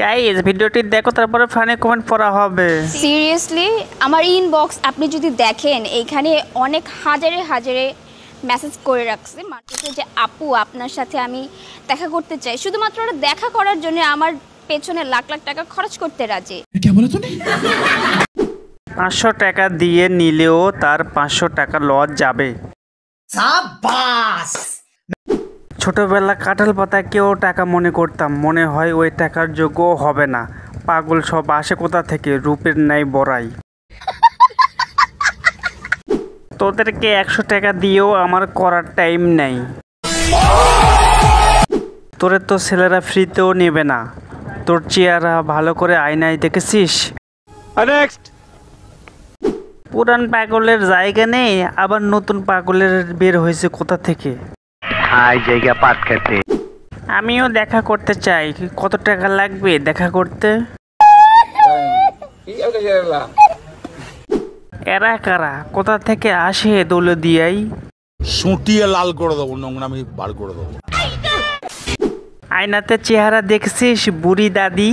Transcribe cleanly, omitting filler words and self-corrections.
Guys ভিডিওটি দেখো তারপরে ফানি কমেন্ট পড়া হবে। সিরিয়াসলি আমার ইনবক্স আপনি যদি দেখেন এইখানে অনেক হাজারে হাজারে মেসেজ করে রাখছে মাত্র যে আপু আপনার সাথে আমি দেখা করতে চাই, শুধুমাত্র ওরা দেখা করার জন্য আমার পেছনে লাখ লাখ টাকা খরচ করতে রাজি। क्या बोला तूने? 500 টাকা দিয়ে নিলেও তার 500 টাকা লস যাবে। शाबाश। ছোটবেলা কাঁঠাল পাতা কেউ টাকা মনে করতাম, মনে হয় ওই টাকার যোগ্য হবে না। পাগল সব আসে কোথা থেকে, রূপের নাই বড়াই। তোদেরকে 100 টাকা দিয়েও আমার করার টাইম নেই। তোরে তো ছেলেরা ফ্রিতেও নেবে না। তোর চেহারা ভালো করে আয়নায় দেখেছিস? পুরান পাগলের জায়গা নেই, আবার নতুন পাগলের বের হয়েছে কোথা থেকে। আমিও দেখা করতে চাই, কত টাকা লাগবে দেখা করতে? এরা কারা, কোথা থেকে আসে দৌলদিয়ায়? সুটিয়ে লাল করে দেবো, নোংরামি বার করে দেবো। আয়নাতে চেহারা দেখছিস বুড়ি দাদি?